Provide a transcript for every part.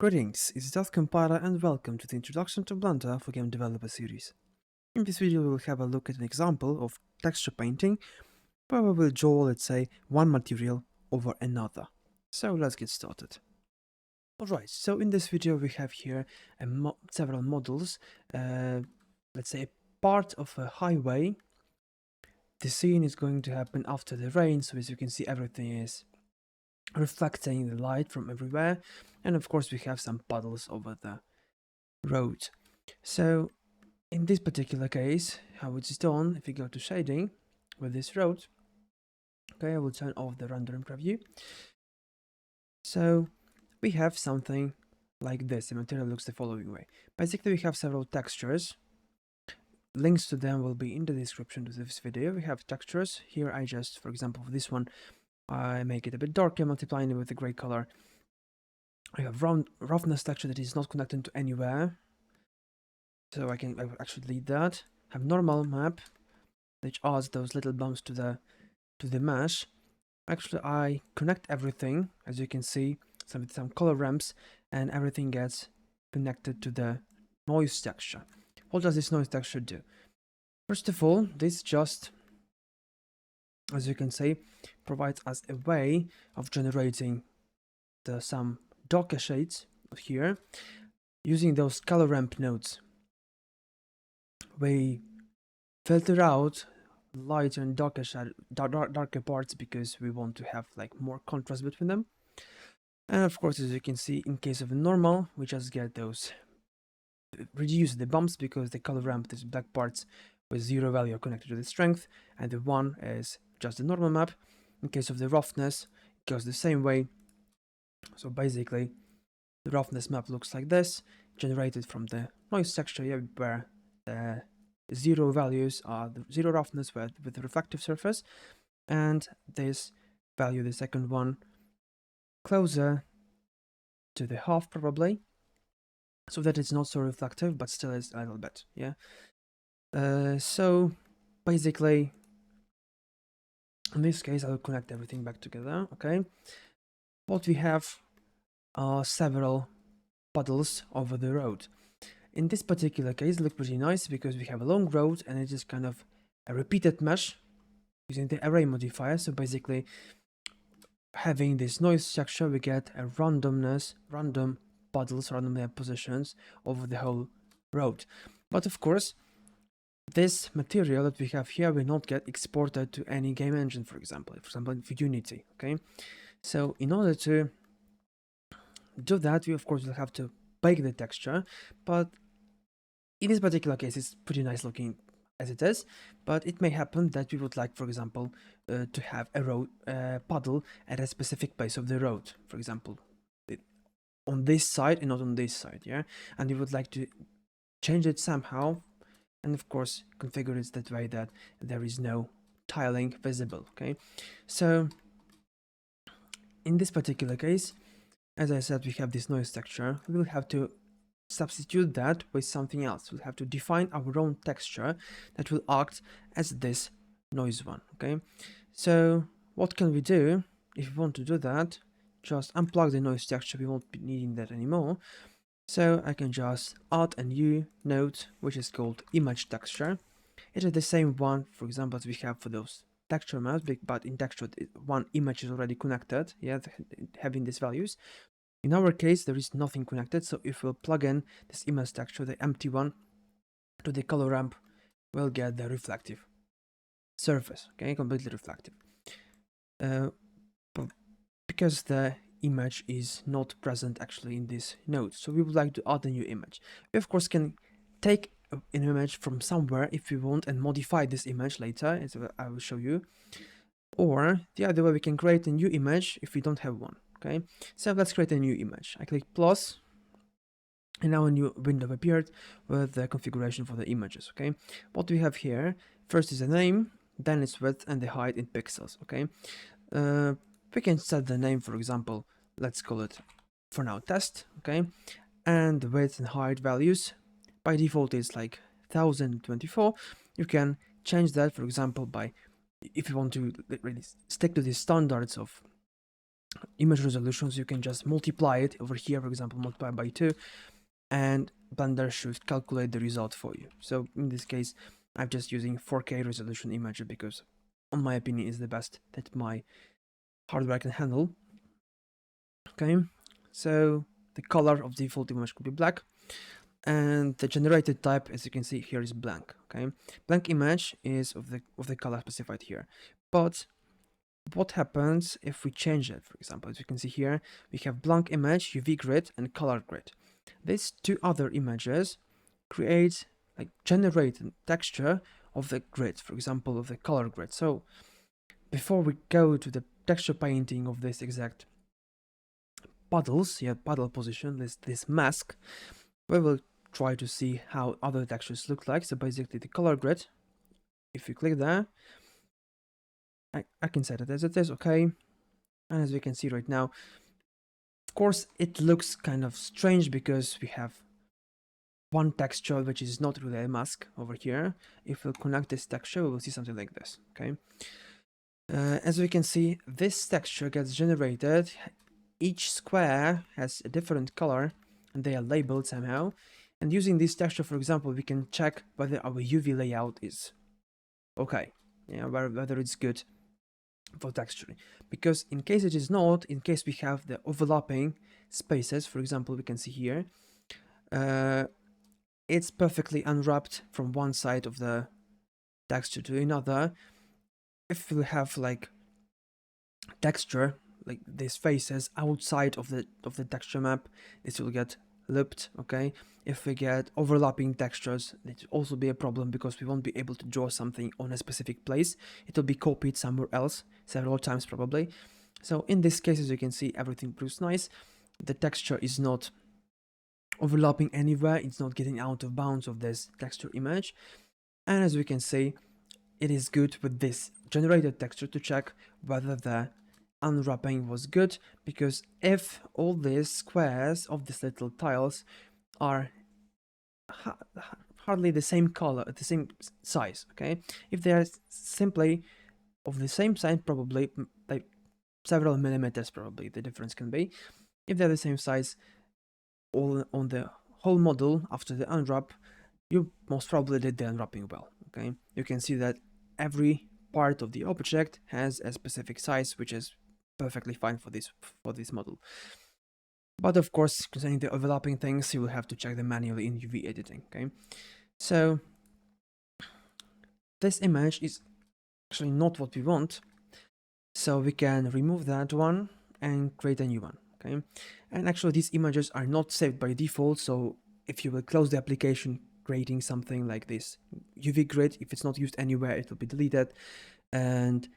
Greetings, it's Death Compiler and welcome to the Introduction to Blender for Game Developer series. In this video we will have a look at an example of texture painting where we will draw, let's say, one material over another. So let's get started. Alright, so in this video we have here several models, let's say a part of a highway. The scene is going to happen after the rain, so as you can see everything is reflecting the light from everywhere, and of course we have some puddles over the road. So in this particular case, how it's done, if you go to shading with this road, okay, I will turn off the random preview. So we have something like this. The material looks the following way. Basically we have several textures. Links to them will be in the description to this video. We have textures. Here I just, for example, for this one, I make it a bit darker, multiplying it with a gray color. I have roughness texture that is not connected to anywhere, so I will actually delete that. Have normal map, which adds those little bumps to the mesh. Actually, I connect everything, as you can see, some color ramps, and everything gets connected to the noise texture. What does this noise texture do? First of all, this just, as you can see, provides us a way of generating some darker shades here using those color ramp nodes. We filter out lighter and darker parts because we want to have like more contrast between them. And of course, as you can see, in case of normal, we just get those reduce the bumps because the color ramp, these black parts with 0 value are connected to the strength, and the 1 is just the normal map. In case of the roughness, it goes the same way. So basically, the roughness map looks like this, generated from the noise texture, yeah, where the 0 values are the 0 roughness with the reflective surface, and this value, the second one, closer to the half probably, so that it's not so reflective, but still is a little bit, yeah. So basically, in this case, I'll connect everything back together, okay. What we have are several puddles over the road. In this particular case, it looks pretty nice because we have a long road and it is kind of a repeated mesh using the array modifier. So basically, having this noise structure, we get a randomness, random puddles, random positions over the whole road. But of course, this material that we have here will not get exported to any game engine, for example for Unity, okay? So in order to do that, we of course will have to bake the texture, but in this particular case, it's pretty nice looking as it is, but it may happen that we would like, for example, to have a road puddle at a specific place of the road, for example, on this side and not on this side, yeah? And we would like to change it somehow, and of course, configure it that way that there is no tiling visible, okay? So, in this particular case, as I said, we have this noise texture. We will have to substitute that with something else. We'll have to define our own texture that will act as this noise one, okay? So what can we do? If we want to do that, just unplug the noise texture. We won't be needing that anymore. So I can just add a new node, which is called image texture. It is the same one, for example, as we have for those texture maps, but in texture, one image is already connected, yeah, having these values. In our case, there is nothing connected, so if we'll plug in this image texture, the empty one, to the color ramp, we'll get the reflective surface, okay, completely reflective. Because the image is not present actually in this node, so we would like to add a new image. We of course can take an image from somewhere if we want and modify this image later, as I will show you. Or the other way, we can create a new image if we don't have one. Okay, so let's create a new image. I click plus, and now a new window appeared with the configuration for the images. Okay, what we have here first is a name, then its width and the height in pixels. Okay, we can set the name, for example, let's call it for now test. Okay, and the width and height values by default is like 1024. You can change that, for example, by if you want to really stick to the standards of image resolutions, you can just multiply it over here, for example, multiply by 2, and Blender should calculate the result for you. So in this case, I'm just using 4K resolution image because, in my opinion, is the best that my hardware can handle. Okay, so the color of the default image could be black, and the generated type, as you can see here, is blank. Okay, blank image is of the color specified here. But what happens if we change it? For example, as you can see here, we have blank image, UV grid, and color grid. These two other images create, like, generate a texture of the grid, for example, of the color grid. So before we go to the texture painting of this exact puddles, puddle position, this mask, we will try to see how other textures look like. So basically the color grid, if you click there, I can set it as it is, okay? And as we can see right now, of course, it looks kind of strange because we have one texture which is not really a mask over here. If we connect this texture, we will see something like this, okay? As we can see, this texture gets generated. Each square has a different color and they are labeled somehow. And using this texture, for example, we can check whether our UV layout is okay, whether it's good for texturing. Because in case it is not, in case we have the overlapping spaces, for example, we can see here, it's perfectly unwrapped from one side of the texture to another. If we have like texture, like these faces outside of the texture map, this will get looped, okay? If we get overlapping textures, it will also be a problem because we won't be able to draw something on a specific place. It will be copied somewhere else several times probably. So in this case, as you can see, everything looks nice. The texture is not overlapping anywhere, it's not getting out of bounds of this texture image. And as we can see, it is good with this generated texture to check whether the unwrapping was good, because if all these squares of these little tiles are hardly the same color, the same size, okay, if they are simply of the same size, probably like several millimeters, probably the difference can be. If they're the same size all on the whole model after the unwrap, you most probably did the unwrapping well, okay? You can see that every part of the object has a specific size, which is perfectly fine for this model. But of course, concerning the overlapping things, you will have to check them manually in UV editing, okay? So this image is actually not what we want, so we can remove that one and create a new one, okay? And actually these images are not saved by default, so if you will close the application, creating something like this UV grid, if it's not used anywhere, it will be deleted. And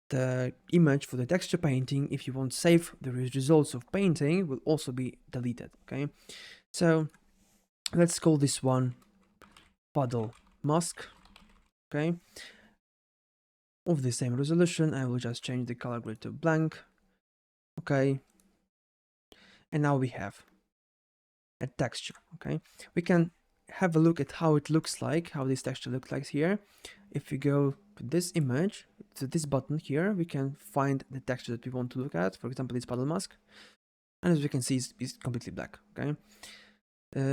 the image for the texture painting, if you want to save the results of painting, will also be deleted, okay? So let's call this one puddle mask, okay? Of the same resolution, I will just change the color grid to blank, okay? And now we have a texture, okay? We can have a look at how it looks like, how this texture looks like here. If we go to this image, to this button here, we can find the texture that we want to look at. For example, this puddle mask. And as we can see, it's completely black, okay?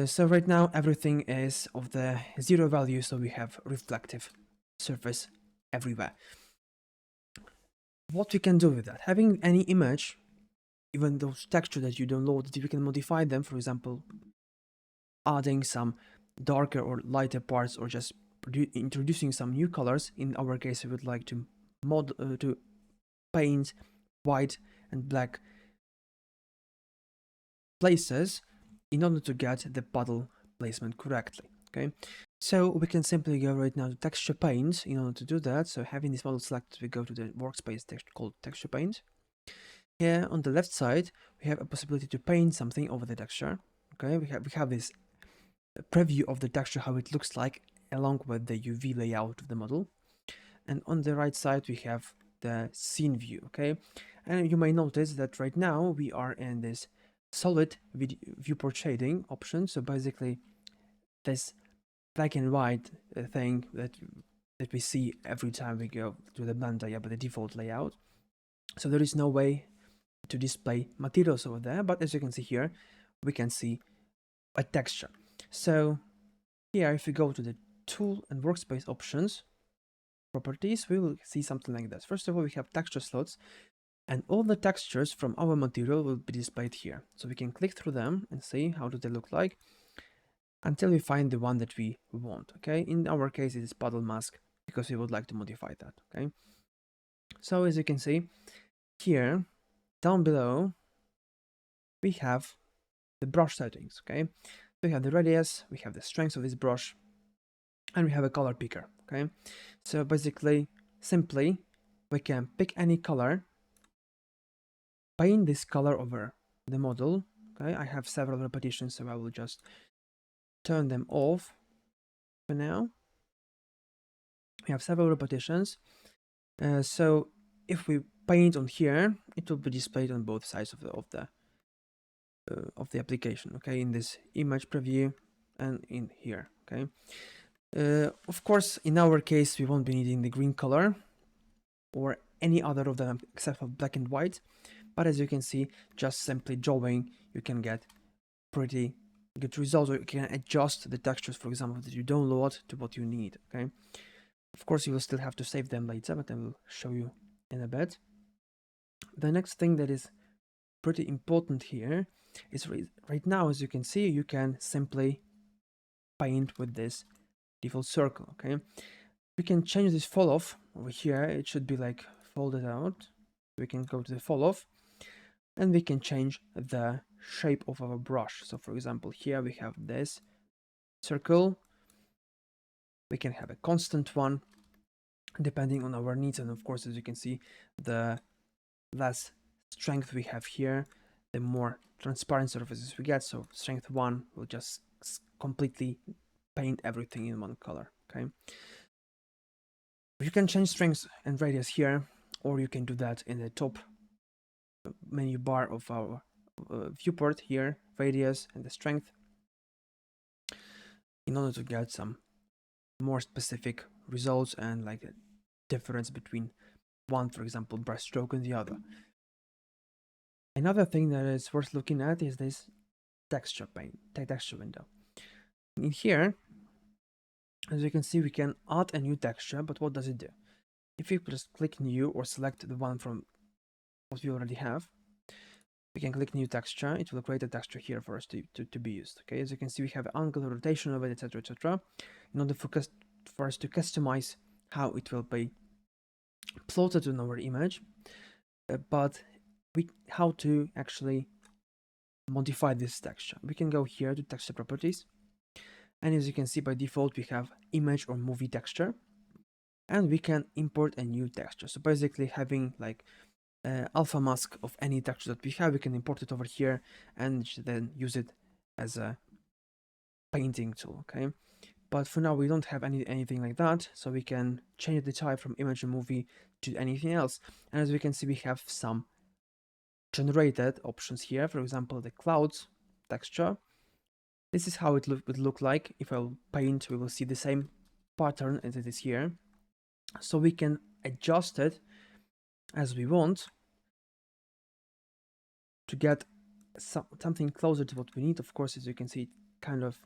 So right now, everything is of the 0 value, so we have reflective surface everywhere. What we can do with that, having any image, even those texture that you downloaded, you can modify them, for example, adding some darker or lighter parts, or just introducing some new colors. In our case, we would like to to paint white and black places in order to get the puddle placement correctly, okay? So we can simply go right now to texture paint in order to do that. So having this model selected, we go to the workspace called texture paint. Here on the left side, we have a possibility to paint something over the texture, okay? We have this preview of the texture, how it looks like, along with the UV layout of the model. And on the right side, we have the scene view, okay? And you may notice that right now we are in this solid viewport shading option. So basically this black and white thing that we see every time we go to the Blender, by the default layout. So there is no way to display materials over there, but as you can see here, we can see a texture. So here, if we go to the tool and workspace options, properties, we will see something like this. First of all, we have texture slots, and all the textures from our material will be displayed here. So we can click through them and see how do they look like until we find the one that we want. Okay, in our case, it is puddle mask because we would like to modify that. Okay, so as you can see here, down below, we have the brush settings. Okay, we have the radius, we have the strength of this brush, and we have a color picker. Okay, so basically, simply, we can pick any color, paint this color over the model. Okay, I have several repetitions, so I will just turn them off for now. We have several repetitions, so if we paint on here, it will be displayed on both sides of the application. Okay, in this image preview and in here. Okay, of course, in our case, we won't be needing the green color or any other of them except for black and white. But as you can see, just simply drawing, you can get pretty good results, or you can adjust the textures, for example, that you download to what you need. Okay, of course, you will still have to save them later, but I will show you in a bit. The next thing that is pretty important here is right now, as you can see, you can simply paint with this default circle. Okay, we can change this fall off over here. It should be like folded out. We can go to the fall off, and we can change the shape of our brush. So for example, here we have this circle. We can have a constant one depending on our needs, and of course, as you can see, the less strength we have here, the more transparent surfaces we get. So strength 1 will just completely paint everything in one color. Okay, you can change strength and radius here, or you can do that in the top menu bar of our viewport here, radius and the strength, in order to get some more specific results and like a difference between one, for example, brush stroke and the other. Another thing that is worth looking at is this texture window. In here, as you can see, we can add a new texture, but what does it do? If we just click new or select the one from what we already have, we can click new texture. It will create a texture here for us to be used. Okay, as you can see, we have angular rotation of it, etc., etc. In order for us to customize how it will be plotted on our image, but how to actually modify this texture. We can go here to texture properties, and as you can see, by default, we have image or movie texture, and we can import a new texture. So basically, having like alpha mask of any texture that we have, we can import it over here and then use it as a painting tool. Okay, but for now we don't have anything like that, so we can change the type from image and movie to anything else. And as we can see, we have some generated options here. For example, the clouds texture. This is how it would look like. If I'll paint, we will see the same pattern as it is here. So we can adjust it as we want to get something closer to what we need. Of course, as you can see, it kind of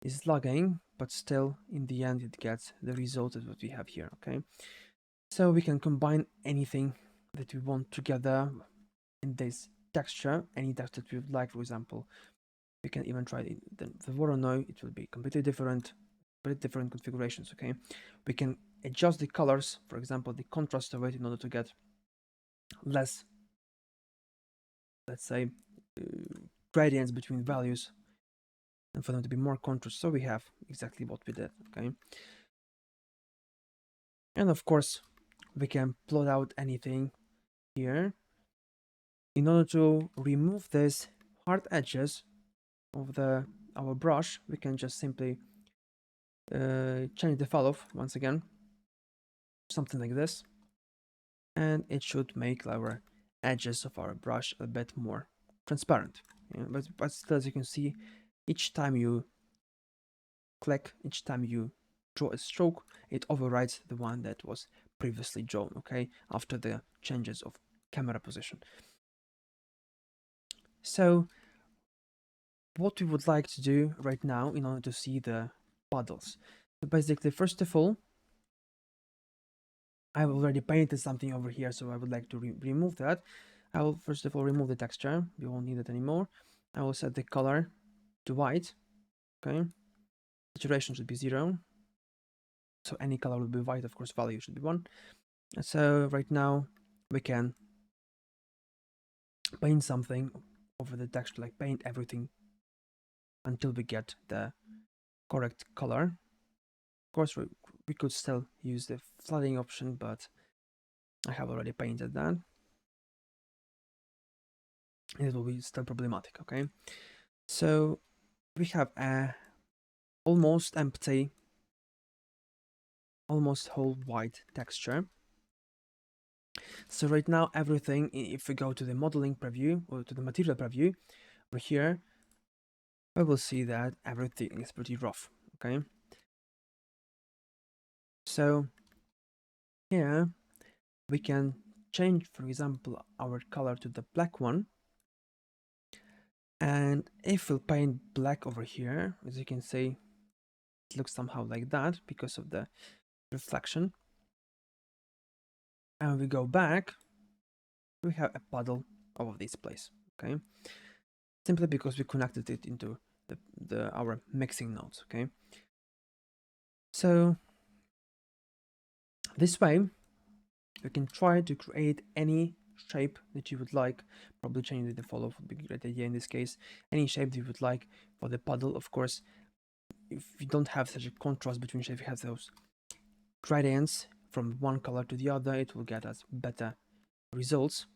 is lagging, but still in the end it gets the result of what we have here. Okay, so we can combine anything that we want together in this texture, any texture that we would like. For example, we can even try the Voronoi. It will be completely different, very different configurations. Okay, we can adjust the colors, for example, the contrast of it, in order to get less, let's say, gradients between values, and for them to be more contrast. So we have exactly what we did. Okay, and of course, we can plot out anything here. In order to remove these hard edges of our brush, we can just simply change the fall off once again, something like this, and it should make our edges of our brush a bit more transparent. Yeah, but still, as you can see, each time you click, each time you draw a stroke, it overrides the one that was previously drawn, okay, after the changes of camera position. So what we would like to do right now in order to see the puddles. So basically, first of all, I've already painted something over here, so I would like to remove that. I will first of all remove the texture. We won't need it anymore. I will set the color to white. Okay. Saturation should be 0. So any color will be white, of course, value should be 1. And so right now we can paint something over the texture, like paint everything until we get the correct color. Of course, we could still use the flooding option, but I have already painted that. It will be still problematic, okay? So we have a almost empty, almost whole white texture. So right now everything, if we go to the modeling preview or to the material preview, over here, we will see that everything is pretty rough, okay? So here we can change, for example, our color to the black one. And if we'll paint black over here, as you can see, it looks somehow like that because of the reflection. And we go back, we have a puddle of this place, okay? Simply because we connected it into our mixing nodes, okay? So this way, you can try to create any shape that you would like. Probably changing the follow would be a great idea in this case. Any shape that you would like for the puddle, of course. If you don't have such a contrast between shapes, you have those gradients from one color to the other, it will get us better results.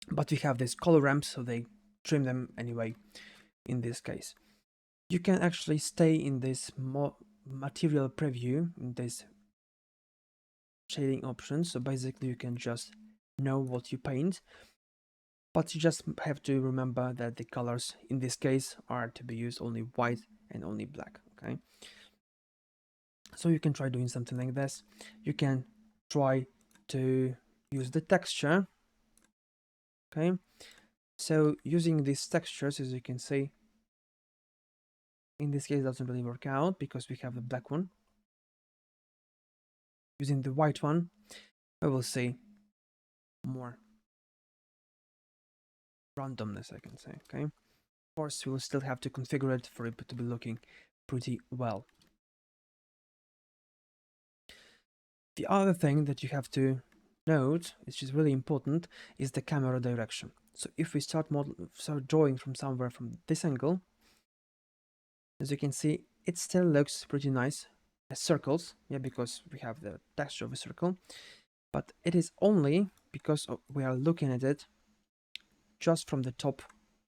But we have these color ramps, so they trim them anyway in this case. You can actually stay in this material preview, in this shading options. So basically you can just know what you paint, but you just have to remember that the colors in this case are to be used only white and only black, okay? So you can try doing something like this. You can try to use the texture, okay? So using these textures, as you can see, in this case doesn't really work out because we have the black one. Using the white one, I will see more randomness, I can say, okay? Of course, we will still have to configure it for it to be looking pretty well. The other thing that you have to note, which is really important, is the camera direction. So if we start drawing from somewhere from this angle, as you can see, it still looks pretty nice as circles, yeah, because we have the texture of a circle, but it is only because we are looking at it just from the top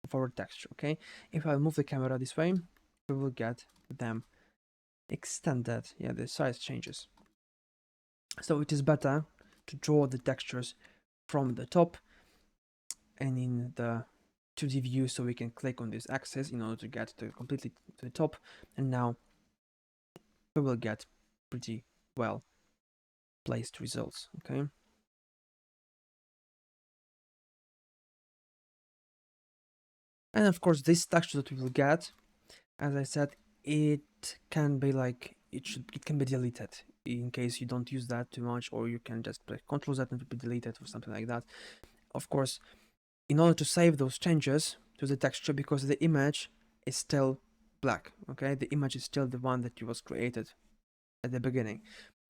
of our texture, okay? If I move the camera this way, we will get them extended, yeah, the size changes. So it is better to draw the textures from the top and in the 2D view, so we can click on this axis in order to get to completely to the top, and now we will get pretty well placed results, okay? And of course this texture that we will get, as I said, it can be like it can be deleted in case you don't use that too much, or you can just press Ctrl Z and it will be deleted or something like that. Of course, in order to save those changes to the texture, because the image is still black, okay, the image is still the one that was created at the beginning.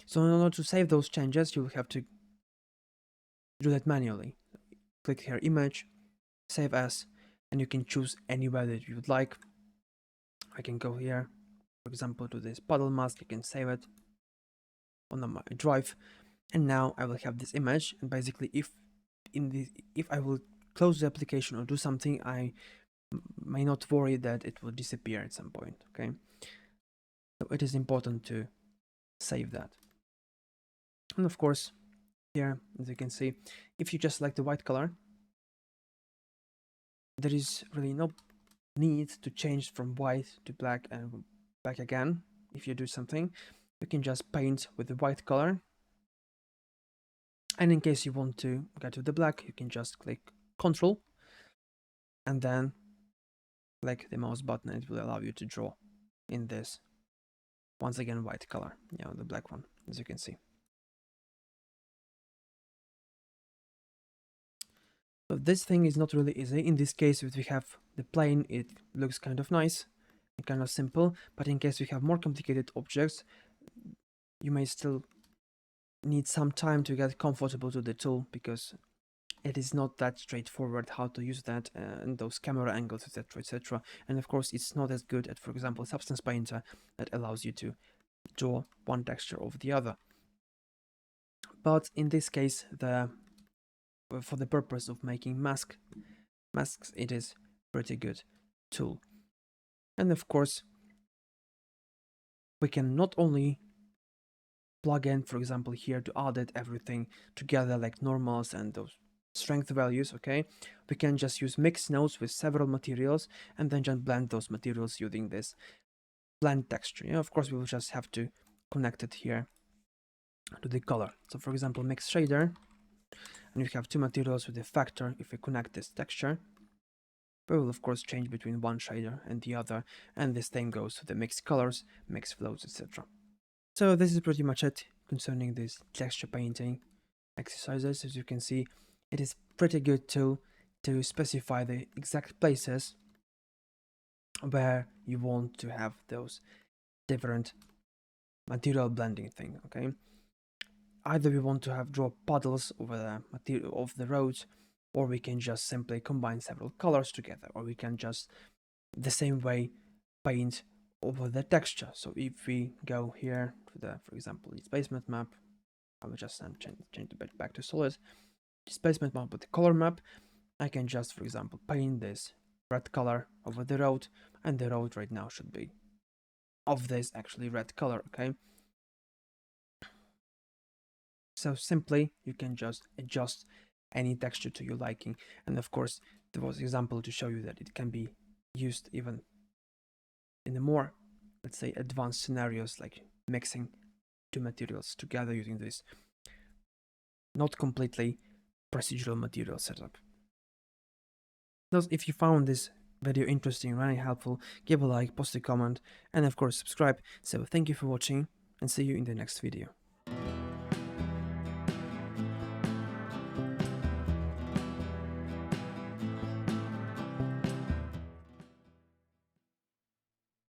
So in order to save those changes, you will have to do that manually. Click here, image, save as, and you can choose anywhere that you would like. I can go here, for example, to this puddle mask. I can save it on my drive, and now I will have this image. And basically, if I will close the application or do something, I may not worry that it will disappear at some point, okay? So it is important to save that. And of course, here, as you can see, if you just like the white color, there is really no need to change from white to black and back again. If you do something, you can just paint with the white color. And in case you want to get to the black, you can just click Ctrl and then click the mouse button and it will allow you to draw in this, once again, white color, the black one, as you can see. So this thing is not really easy. In this case, if we have the plane, it looks kind of nice and kind of simple, but in case we have more complicated objects, you may still need some time to get comfortable to the tool, because it is not that straightforward how to use that and those camera angles, etc, etc. And of course, it's not as good at, for example, Substance Painter, that allows you to draw one texture over the other. But in this case, for the purpose of making masks, it is pretty good tool. And of course, we can not only plug in, for example, here to audit everything together like normals and those strength values, okay? We can just use mix nodes with several materials and then just blend those materials using this blend texture. Of course, we will just have to connect it here to the color. So for example, mix shader, and we have two materials with a factor. If we connect this texture, we will of course change between one shader and the other, and the same goes to the mixed colors, mixed flows, etc. So this is pretty much it concerning these texture painting exercises. As you can see, it is pretty good tool to specify the exact places where you want to have those different material blending thing, okay? Either we want to have draw puddles over the material of the roads, or we can just simply combine several colors together, or we can just the same way paint over the texture. So if we go here to the, for example, displacement map, I will just change the bit back to solid. Displacement map with the color map, I can just, for example, paint this red color over the road, and the road right now should be of this actually red color, okay? So simply you can just adjust any texture to your liking. And of course, there was an example to show you that it can be used even in the more, let's say, advanced scenarios, like mixing two materials together using this not completely procedural material setup. Thus, if you found this video interesting, really helpful, give a like, post a comment, and of course subscribe. So thank you for watching, and see you in the next video.